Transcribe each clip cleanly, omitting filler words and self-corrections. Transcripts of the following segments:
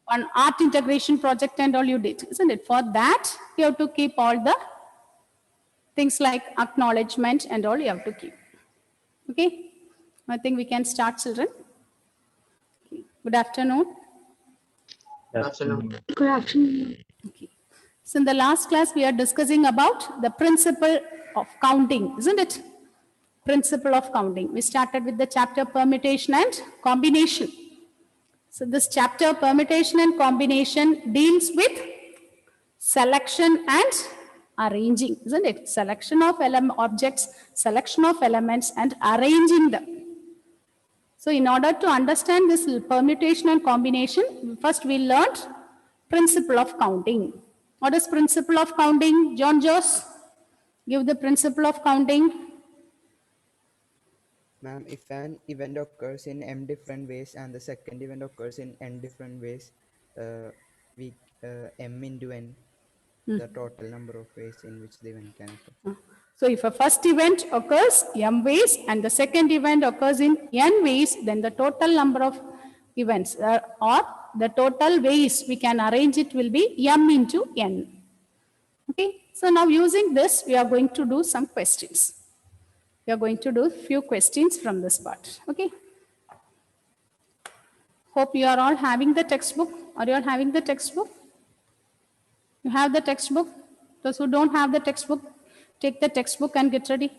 one art integration project and all you did, isn't it? For that, you have to keep all the things like acknowledgement and all you have to keep. Okay? I think we can start, children. Okay. Good afternoon. Good afternoon. Good afternoon. Okay. So in the last class, we are discussing about the principle of counting, isn't it? Principle of counting. We started with the chapter permutation and combination. So this chapter permutation and combination deals with selection and arranging, isn't it? Selection of objects, selection of elements and arranging them. So in order to understand this permutation and combination, first we learned principle of counting. What is principle of counting? John Joss, give the principle of counting. Ma'am, if an event occurs in m different ways and the second event occurs in n different ways, we m into n, the total number of ways in which the event can occur. So if a first event occurs m ways and the second event occurs in n ways, then the total number of events or the total ways we can arrange it will be m into n. Okay. So now using this, we are going to do some questions. We are going to do a few questions from this part. Okay. Hope you are all having the textbook. Are you all having the textbook? You have the textbook? Those who don't have the textbook, take the textbook and get ready.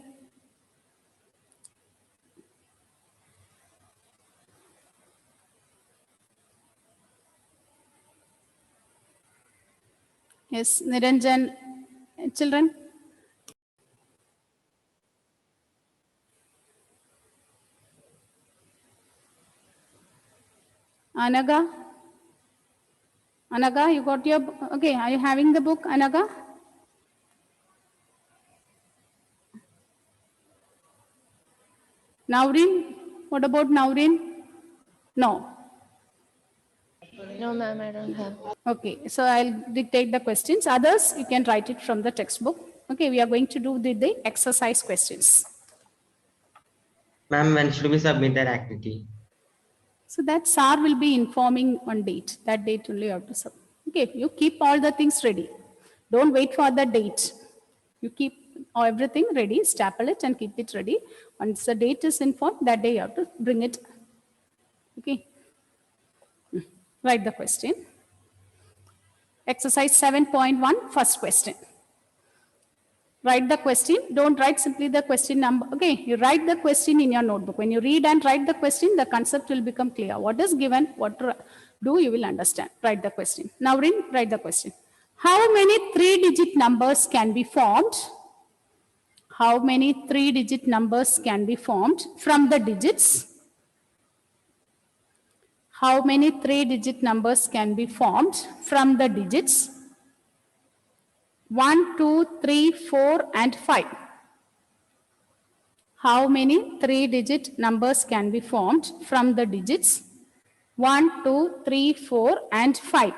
Yes, Niranjan, children. Anaga? Anaga, you got your, okay, are you having the book, Anaga? Naurin, what about Naurin? No. No, ma'am, I don't have. Okay, so I'll dictate the questions. Others, you can write it from the textbook. Okay, we are going to do the exercise questions. Ma'am, when should we submit that activity? So that SAR will be informing on date. That date only you have to submit. Okay, you keep all the things ready. Don't wait for the date. You keep everything ready, staple it and keep it ready. Once the date is informed, that day you have to bring it. Okay. Write the question. Exercise 7.1, first question. Write the question. Don't write simply the question number. Okay, you write the question in your notebook. When you read and write the question, the concept will become clear. What is given, what to do, you will understand. Write the question. Now, write the question. How many 3-digit numbers can be formed? How many 3-digit numbers can be formed from the digits? How many 3-digit numbers can be formed from the digits 1, 2, 3, 4, and 5? How many 3-digit numbers can be formed from the digits 1, 2, 3, 4, and 5?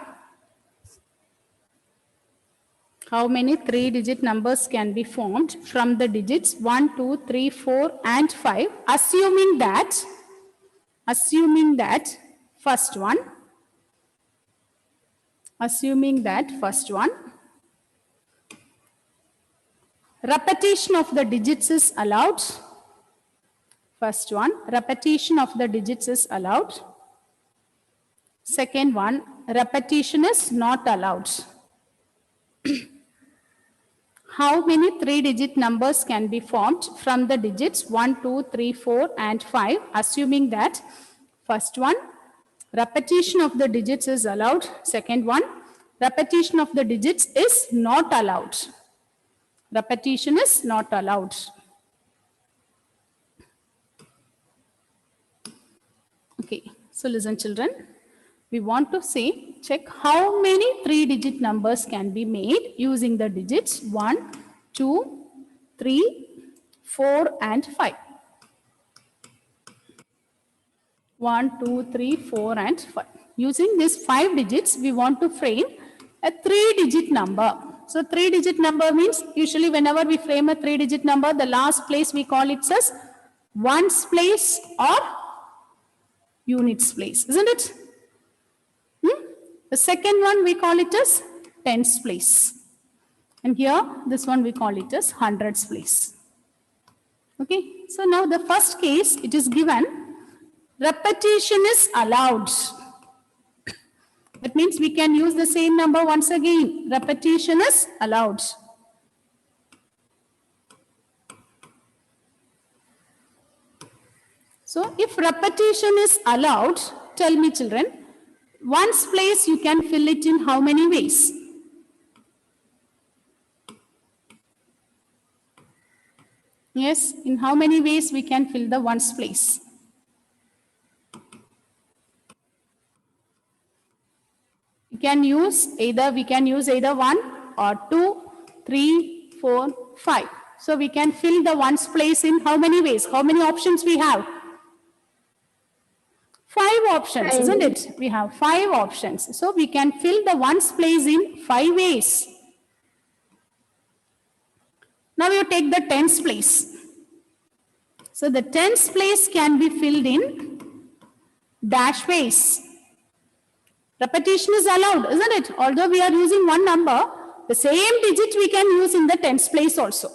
How many 3-digit numbers can be formed from the digits 1, 2, 3, 4, and 5? Assuming that first one, repetition of the digits is allowed. First one, repetition of the digits is allowed. Second one, repetition is not allowed. How many 3-digit numbers can be formed from the digits 1, 2, 3, 4, and 5, assuming that first one, repetition of the digits is allowed. Second one, repetition of the digits is not allowed. Repetition is not allowed. Okay, so listen, children. We want to say, check how many 3-digit numbers can be made using the digits 1, 2, 3, 4, and 5. 1, 2, 3, 4, and 5. Using these 5 digits, we want to frame a 3-digit number. So 3-digit number means usually whenever we frame a 3-digit number, the last place we call it as ones place or units place, isn't it? The second one we call it as tens place. And here, this one we call it as hundreds place. Okay, so now the first case, it is given, repetition is allowed. That means we can use the same number once again. Repetition is allowed. So if repetition is allowed, tell me children, ones place you can fill it in how many ways? Yes, in how many ways we can fill the ones place? We can use either 1 or 2, 3, 4, 5. So we can fill the ones place in how many ways? How many options we have? 5 options, isn't it? We have 5 options. So we can fill the ones place in 5 ways. Now you take the tens place. So the tens place can be filled in dash ways. Repetition is allowed, isn't it? Although we are using one number, the same digit we can use in the tens place also.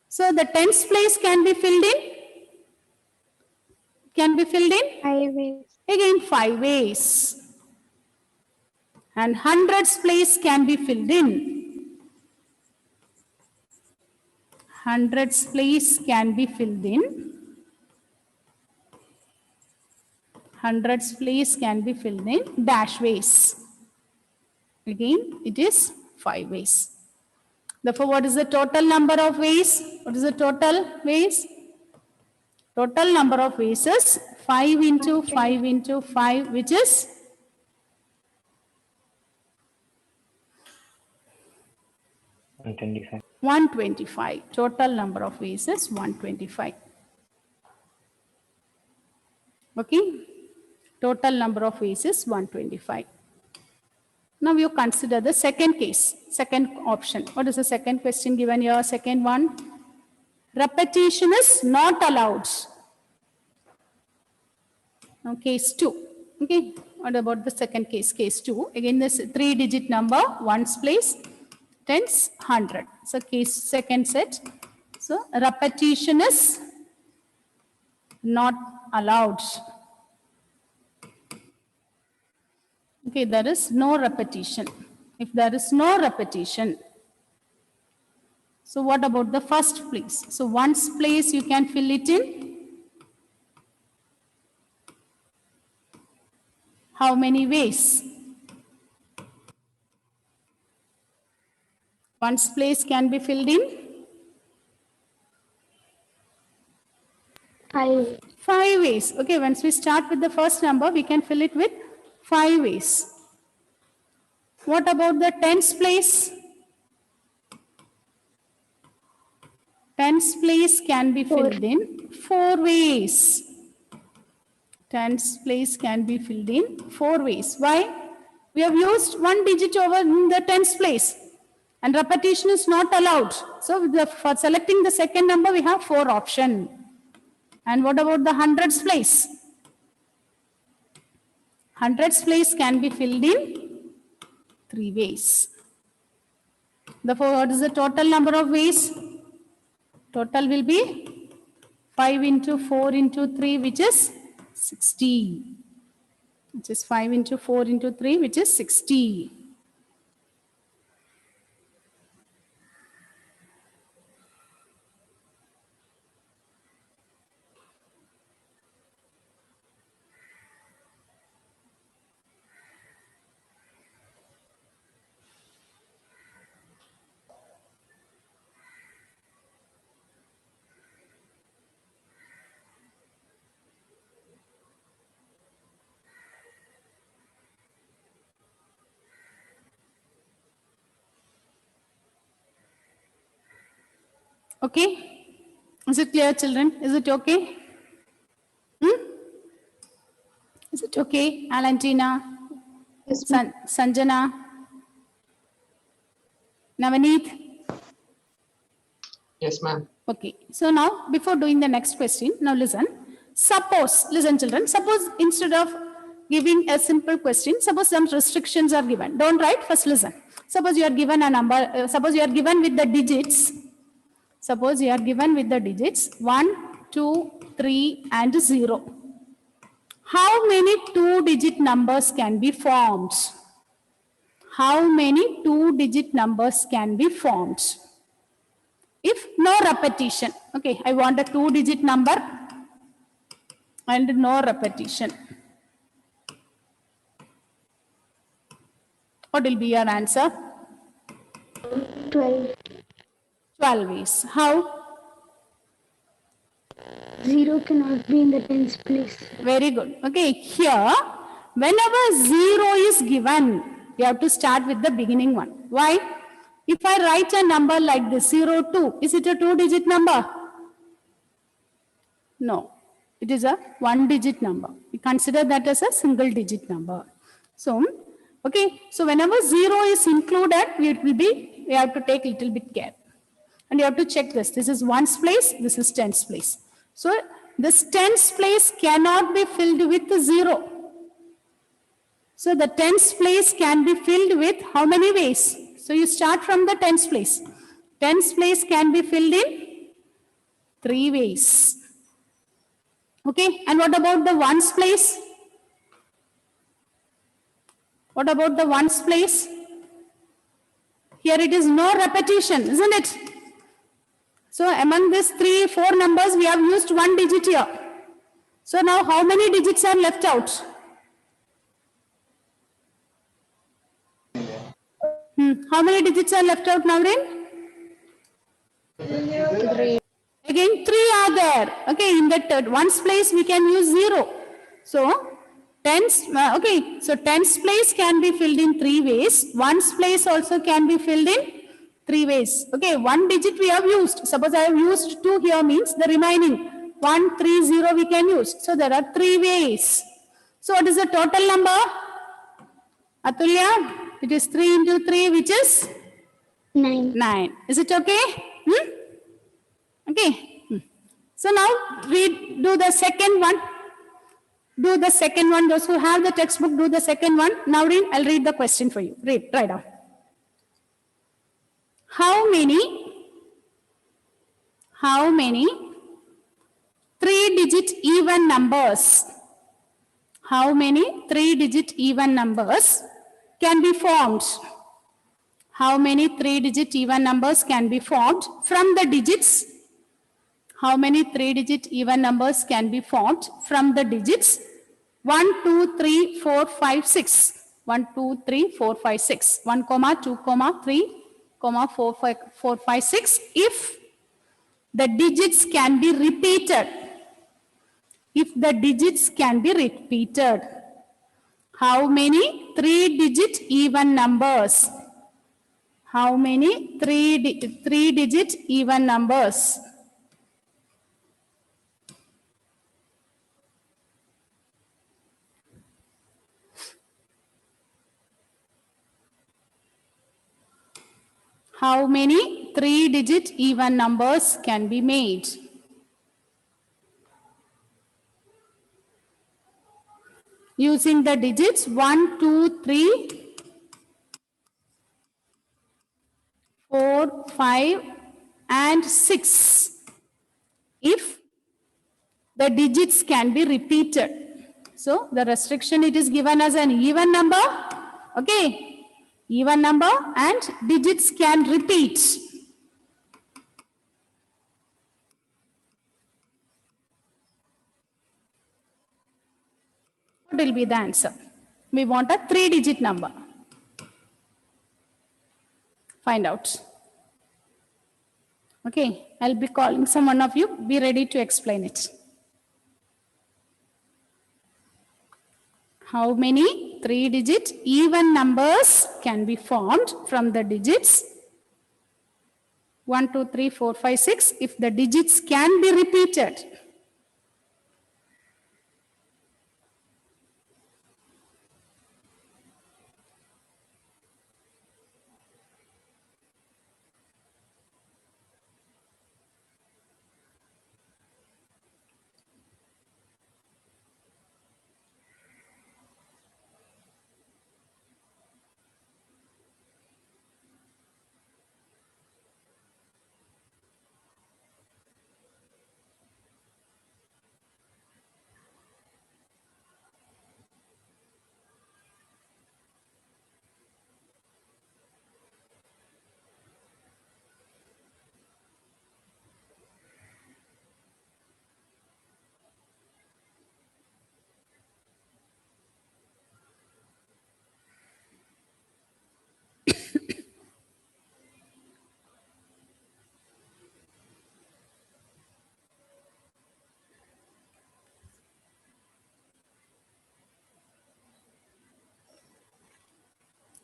So the tens place can be filled in? 5 ways. Again 5 ways. And hundreds place can be filled in. Hundreds place can be filled in. Hundreds place can be filled in dash ways. Again, it is 5 ways. Therefore, what is the total number of ways? What is the total ways? Total number of ways is 5 into 5 into 5, which is 125. 125. Total number of ways is 125. Okay. Total number of ways is 125. Now you consider the second case, second option. What is the second question given here? Second one. Repetition is not allowed. Now case 2. Okay. What about the second case? Case 2. Again, this 3-digit number, ones place, tens, 100. So case second set. So repetition is not allowed. Okay, there is no repetition. If there is no repetition, so what about the first place? So ones place you can fill it in how many ways? Ones place can be filled in 5. 5 ways. Okay, once we start with the first number, we can fill it with 5 ways. What about the tens place? Tens place can be filled in 4 ways. Tens place can be filled in 4 ways. Why? We have used one digit over in the tens place and repetition is not allowed. So for selecting the second number, we have 4 options. And what about the hundreds place? Hundreds place can be filled in 3 ways. Therefore, what is the total number of ways? Total will be 5 into 4 into 3, which is 60. Which is 5 into 4 into 3, which is 60. Okay? Is it clear, children? Is it okay? Is it okay, Alantina, Yes, ma'am. Sanjana, Navaneet? Yes, ma'am. Okay, so now before doing the next question, now listen. Suppose, listen children, suppose instead of giving a simple question. Suppose some restrictions are given. Don't write, first listen. Suppose you are given a number, suppose you are given with the digits. Suppose you are given with the digits 1, 2, 3 and 0. How many two-digit numbers can be formed? How many two-digit numbers can be formed? If no repetition. Okay, I want a two-digit number and no repetition. What will be your answer? 12. 12 ways. How? 0 cannot be in the tens place. Very good. Okay, here, whenever 0 is given, you have to start with the beginning one. Why? If I write a number like this, 02, is it a two-digit number? No, it is a one-digit number. We consider that as a single-digit number. So, okay, so whenever 0 is included, it will be, we have to take a little bit care. And you have to check this. This is ones place, this is tens place. So, this tens place cannot be filled with 0. So, the tens place can be filled with how many ways? So, you start from the tens place. Tens place can be filled in 3 ways. Okay, and what about the ones place? What about the ones place? Here it is no repetition, isn't it? So among these 3, 4 numbers, we have used one digit here. So now how many digits are left out? How many digits are left out, Navrin? 3. Again, 3 are there. Okay, in that ones place, we can use 0. So, tens, okay, so tens place can be filled in 3 ways. Ones place also can be filled in 3 ways. Okay, one digit we have used. Suppose I have used 2 here, means the remaining 1, 3, 0 we can use. So, there are 3 ways. So, what is the total number? Atulya, it is 3 into 3, which is 9. 9. Is it okay? Okay. So now do the second one. Do the second one. Those who have the textbook, do the second one. Now I'll read the question for you. Read, try down. How many 3-digit even numbers? How many 3-digit even numbers can be formed? How many 3-digit even numbers can be formed from the digits? How many 3-digit even numbers can be formed from the digits 1, 2, 3, 4, 5, 6? 1, 2, 3, 4, 5, 6. 1, 2, 3, 4, 5, 6. If the digits can be repeated. If the digits can be repeated. How many 3-digit even numbers? How many 3-digit even numbers? How many 3-digit even numbers can be made? Using the digits 1, 2, 3, 4, 5 and 6. If the digits can be repeated. So the restriction, it is given as an even number. Okay. Even number and digits can repeat. What will be the answer? We want a 3-digit number. Find out. Okay, I'll be calling someone of you. Be ready to explain it. How many 3-digit even numbers can be formed from the digits 1, 2, 3, 4, 5, 6 if the digits can be repeated?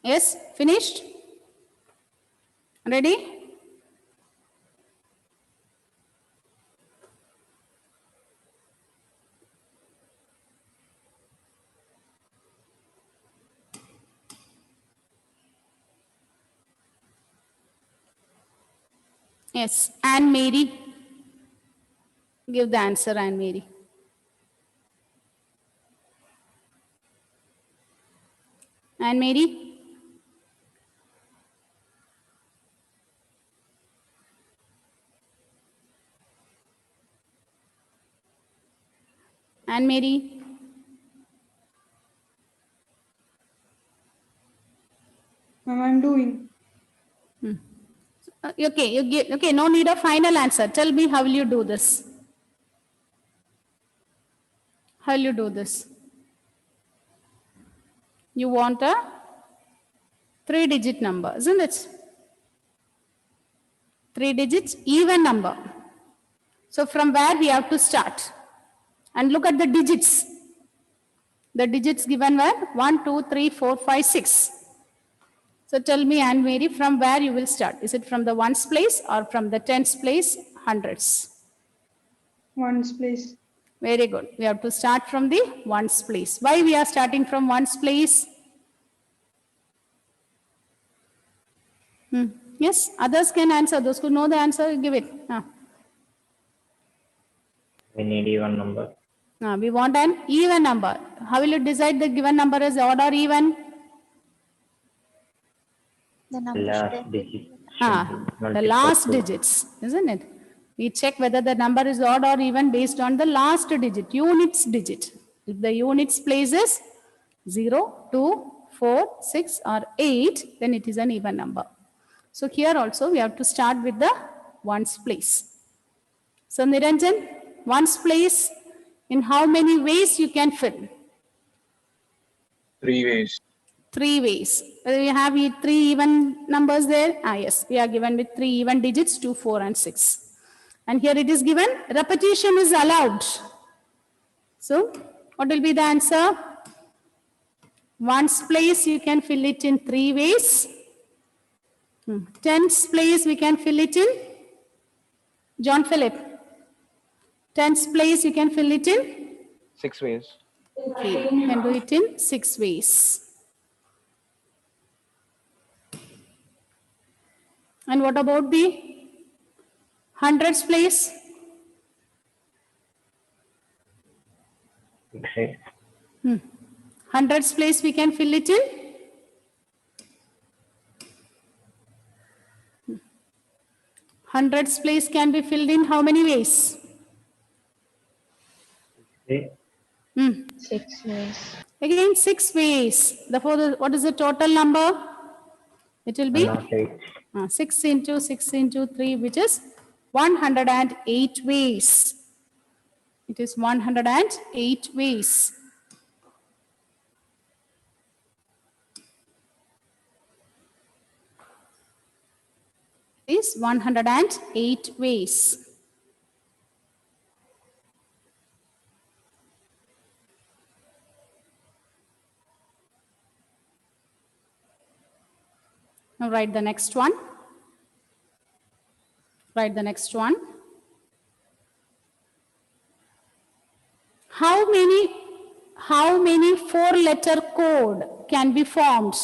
Yes, finished? Ready? Yes, Anne Mary. Give the answer, Anne Mary. Anne Mary? Anne Mary? Ma'am, I'm doing. Okay, you get, okay, no need a final answer. Tell me how will you do this? How will you do this? You want a 3-digit number, isn't it? 3 digits, even number. So from where we have to start? And look at the digits. The digits given were 1, 2, 3, 4, 5, 6. So tell me, Anne Mary, from where you will start? Is it from the ones place or from the tens place, hundreds? Ones place. Very good. We have to start from the ones place. Why we are starting from ones place? Yes, others can answer. Those who know the answer, give it. We need even number. We want an even number. How will you decide the given number is odd or even? The Last digit. The last digits, isn't it? We check whether the number is odd or even based on the last digit, units digit. If the units place is 0, 2, 4, 6 or 8, then it is an even number. So here also we have to start with the ones place. So Niranjan, ones place, in how many ways you can fill? 3 ways. 3 ways. We have 3 even numbers there. Yes, we are given with 3 even digits, 2, 4 and 6. And here it is given, repetition is allowed. So what will be the answer? Ones place, you can fill it in 3 ways. Tens place, we can fill it in. John Philip. Tens place, you can fill it in. 6 ways. Okay, you can do it in 6 ways. And what about the hundreds place? 6 ways. Hundreds place, we can fill it in. Hundreds place can be filled in how many ways? 6 6 ways. Again, 6 ways. Therefore, what is the total number? It will be 108. 6 into 6 into 3, which is 108 ways. It is 108 ways. It is 108 ways. Now write the next one. Write the next one. How many 4-letter code can be formed?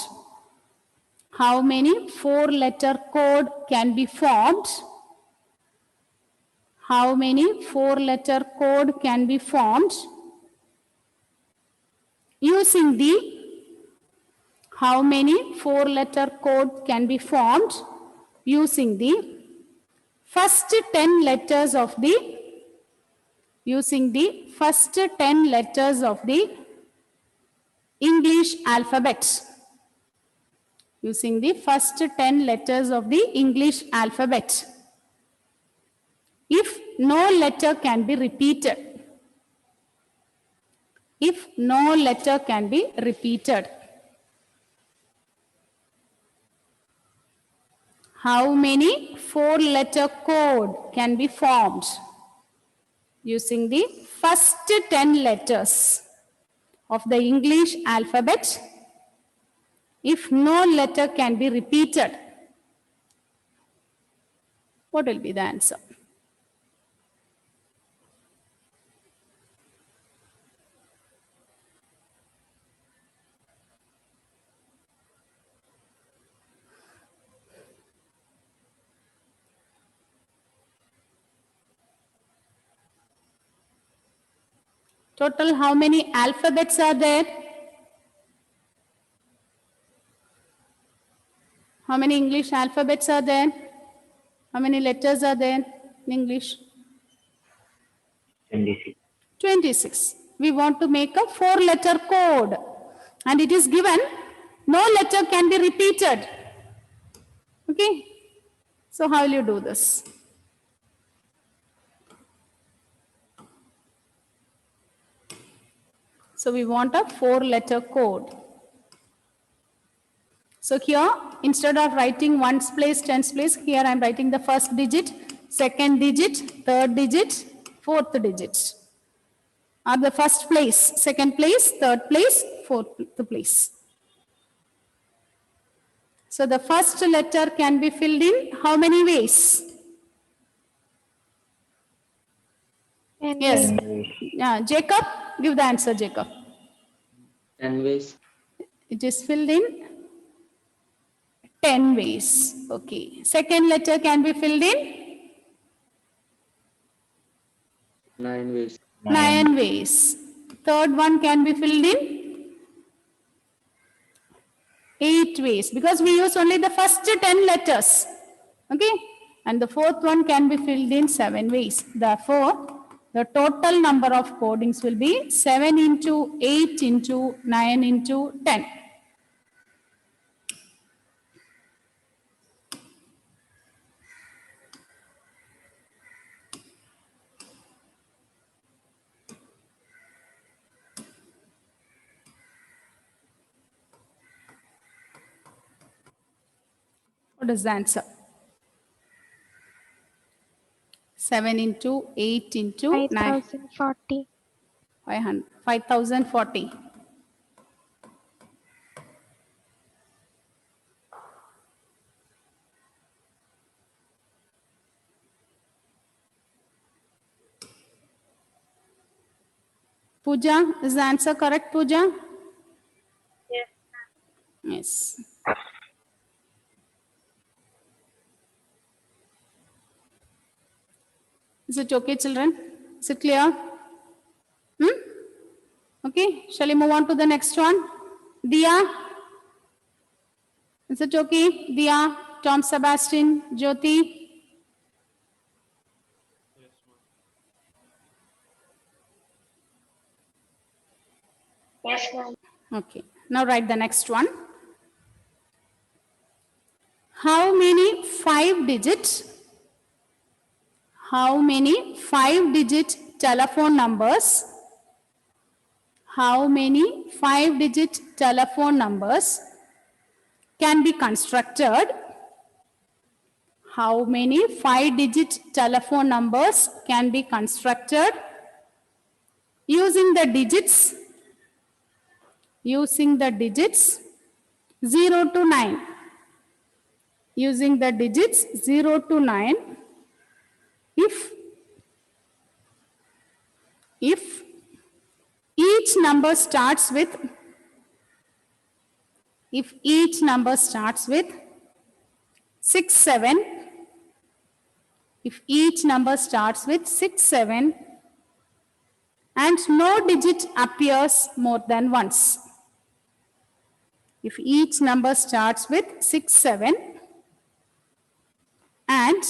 How many 4-letter code can be formed? How many 4-letter code can be formed using the how many 4-letter code can be formed using the first 10 letters of the English alphabet. Using the first 10 letters of the English alphabet. If no letter can be repeated. If no letter can be repeated. How many 4-letter code can be formed using the first 10 letters of the English alphabet if no letter can be repeated? What will be the answer? Total, how many alphabets are there? How many English alphabets are there? How many letters are there in English? 26. 26. We want to make a 4-letter code. And it is given, no letter can be repeated. Okay? So how will you do this? So we want a 4-letter code. So here, instead of writing 1's place, 10's place, here I am writing the first digit, second digit, third digit, fourth digit. Or the first place, second place, third place, fourth place. So the first letter can be filled in how many ways? And Yes. 10 ways. Yeah, Jacob, give the answer, Jacob. 10 ways. It is filled in 10 ways. Okay. Second letter can be filled in 9 ways. 9 ways. Third one can be filled in 8 ways because we use only the first 10 letters. Okay. And the fourth one can be filled in 7 ways. Therefore, the total number of codings will be 7 into 8 into 9 into 10. What is the answer? 7 into 8 into 9. 5040. 5040. Pooja, is the answer correct, Pooja? Yes. Yes. Is it okay, children? Is it clear? Okay, shall we move on to the next one? Dia? Is it okay? Dia, Tom Sebastian, Jyoti? Yes, ma'am. Okay, now write the next one. How many 5-digit telephone numbers? How many 5-digit telephone numbers can be constructed? How many 5-digit telephone numbers can be constructed using the digits 0 to 9? Using the digits 0 to 9, if each number starts with 6 7, if each number starts with 6 7 and no digit appears more than once, if each number starts with 6 7 and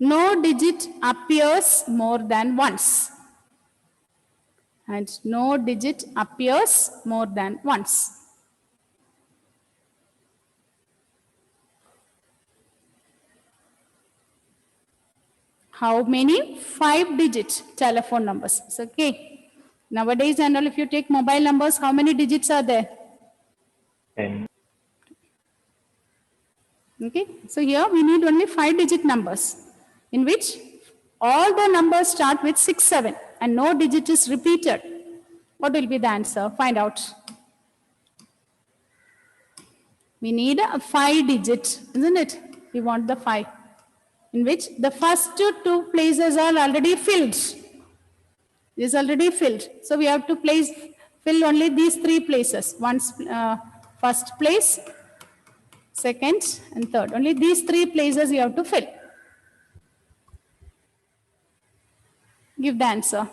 no digit appears more than once, and no digit appears more than once. How many 5-digit telephone numbers? It's okay. Nowadays and all, if you take mobile numbers, how many digits are there? 10. Okay, so here we need only 5-digit numbers in which all the numbers start with 6, 7 and no digit is repeated. What will be the answer? Find out. We need a 5-digit, isn't it? We want the 5 in which the first two places are already filled. It is already filled. So we have to fill only these 3 places. First place, second and third. Only these 3 places you have to fill. Give the answer.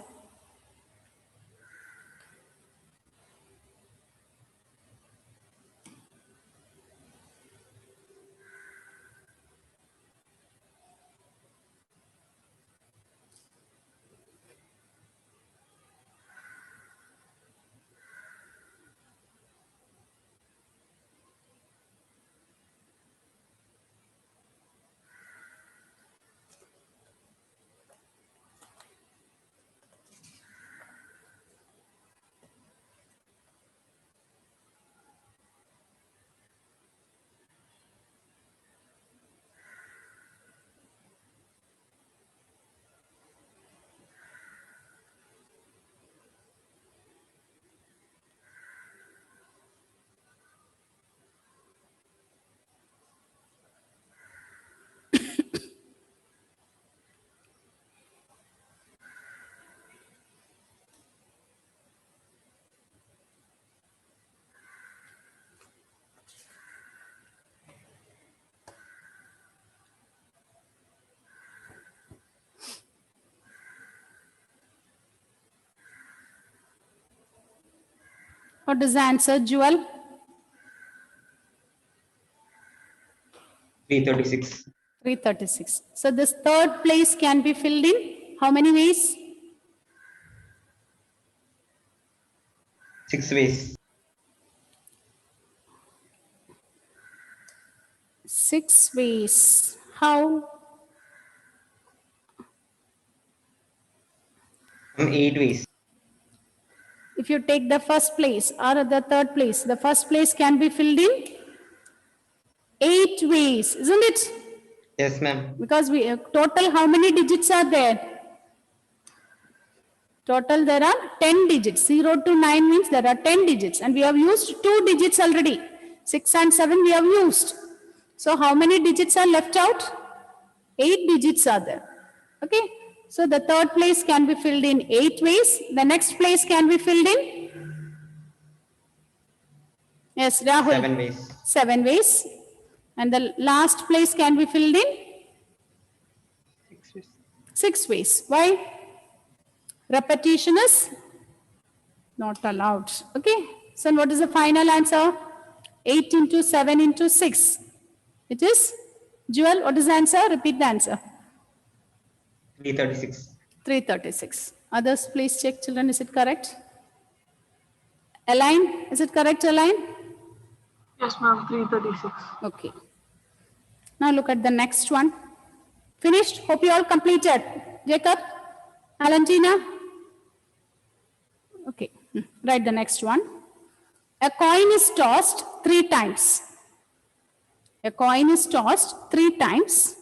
What is the answer, Jewel? 336. 336. So this third place can be filled in how many ways? 6 ways. 6 ways. How? 8 ways. If you take the first place or the third place, the first place can be filled in 8 ways, isn't it? Yes, ma'am. Because total how many digits are there? Total there are 10 digits. 0 to 9 means there are 10 digits and we have used 2 digits already. 6 and 7 we have used. So how many digits are left out? 8 digits are there. Okay. So the third place can be filled in 8 ways. The next place can be filled in? Yes, Rahul. 7 ways. 7 ways. And the last place can be filled in? 6 ways. 6 ways. Why? Repetition is not allowed. Okay. So what is the final answer? 8 into 7 into 6. It is? Jewel, what is the answer? Repeat the answer. 336. 336. Others, please check, children. Is it correct? Align? Is it correct, Align? Yes, ma'am. 336. Okay. Now look at the next one. Finished? Hope you all completed. Jacob? Alantina? Okay. Write the next one. A coin is tossed 3 times. A coin is tossed 3 times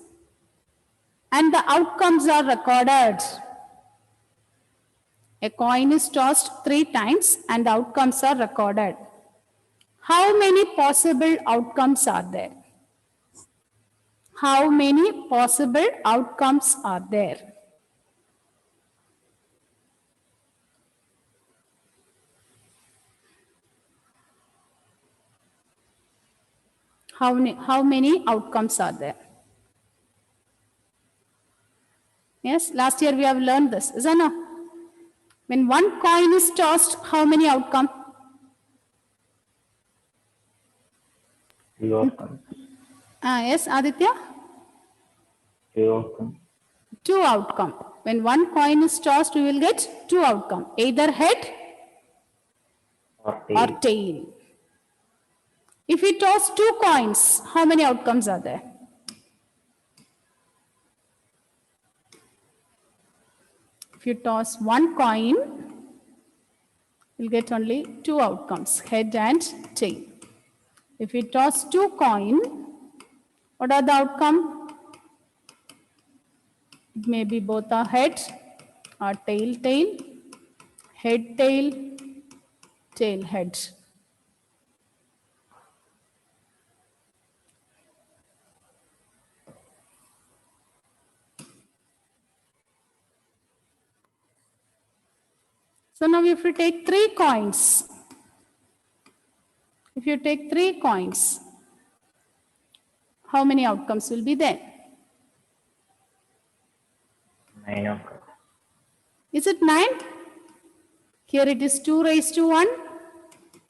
and the outcomes are recorded. A coin is tossed 3 times and the outcomes are recorded. How many possible outcomes are there? How many possible outcomes are there? How many outcomes are there? Yes, last year we have learned this, isn't it? When one coin is tossed, how many outcomes? 2 outcomes. Yes, Aditya? 2 outcomes. 2 outcomes. When one coin is tossed, we will get 2 outcomes. Either head Or or tail. tail. If we toss 2 coins, how many outcomes are there? If you toss 1 coin, you'll get only 2 outcomes, head and tail. If you toss 2 coins, What are the outcome? It may be both a head or tail, tail, head, tail, tail, head. So now if you take 3 coins, if you take 3 coins, how many outcomes will be there? 9 outcomes. Is it 9? Here it is 2 raised to 1.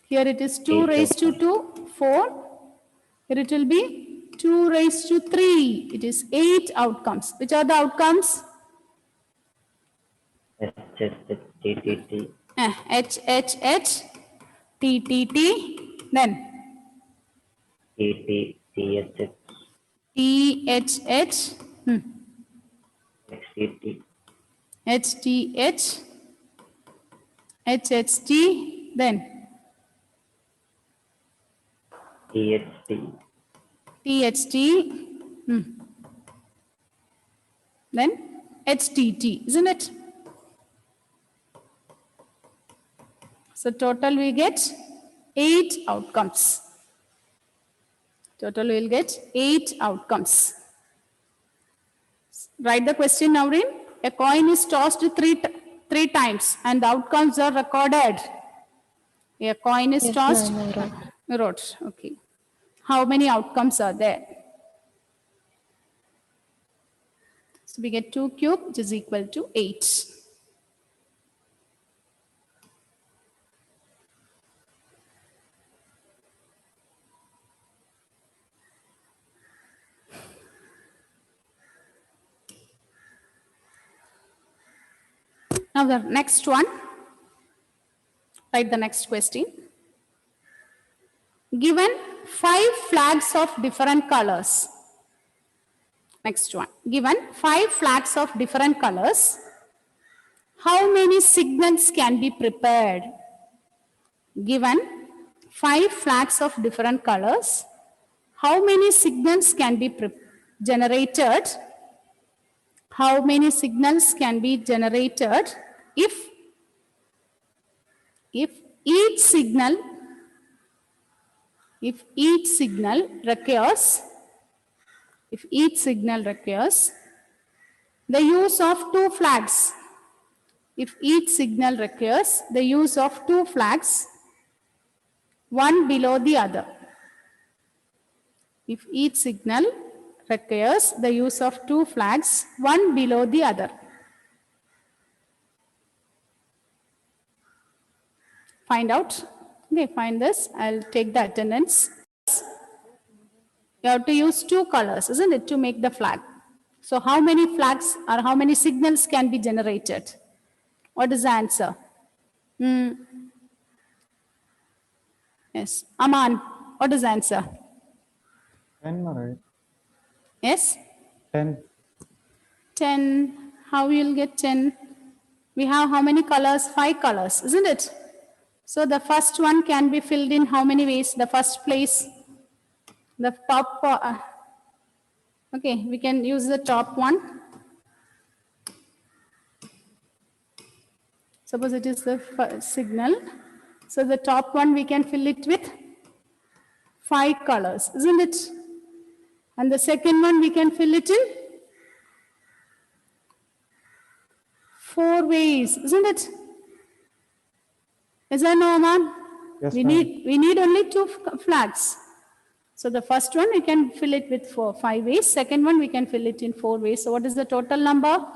Here it is 2 Eight raised to 2, 4. Here it will be 2 raised to 3. It is 8 outcomes. Which are the outcomes? S, H, H, T, T, T. H, H, H, T, T, T, then T, T, T, H, H, T, H, H, X, T, T. H, T, H, H, H, T, then T, H, T. T, H, T, then H, T, T, isn't it? So total we get 8 outcomes. Total we'll get 8 outcomes. Write the question, Naureen. A coin is tossed three times and the outcomes are recorded. A coin is tossed. You wrote. Okay. How many outcomes are there? So we get 2 cube, which is equal to 8. Now the next one, write the next question. Given 5 flags of different colors. Next one. Given 5 flags of different colors, how many signals can be prepared? Given 5 flags of different colors, how many signals can be generated? How many signals can be generated if each signal requires the use of 2 flags? If each signal requires the use of 2 flags, one below the other. If each signal requires the use of 2 flags, one below the other. Find out. Okay, find this. I'll take the attendance. You have to use 2 colors, isn't it, to make the flag. So how many flags or how many signals can be generated? What is the answer? Yes. Aman, what is the answer? 10, right? Yes? 10. 10. How you'll get 10? We have how many colors? 5 colors, isn't it? So the first one can be filled in how many ways? The first place, the top. Okay, we can use the top one. Suppose it is the signal. So the top one we can fill it with 5 colors, isn't it? And the second one we can fill it in 4 ways, isn't it? Is that no, Aman? Yes, we ma'am. need only 2 flags. So the first one we can fill it with 5 ways. Second one we can fill it in 4 ways. So what is the total number?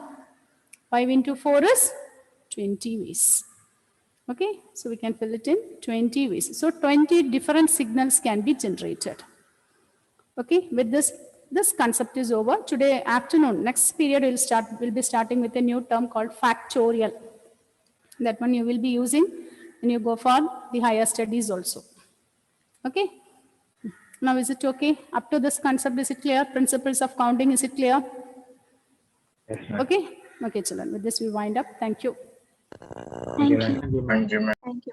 5 into 4 is 20 ways. Okay, so we can fill it in 20 ways. So 20 different signals can be generated. Okay, with this concept is over. Today afternoon, next period we'll be starting with a new term called factorial. That one you will be using when you go for the higher studies also. Okay. Now is it okay? Up to this concept, is it clear? Principles of counting, is it clear? Yes, ma'am. Okay. Okay, children. With this we wind up. Thank you. Thank you, ma'am. Thank you, ma'am.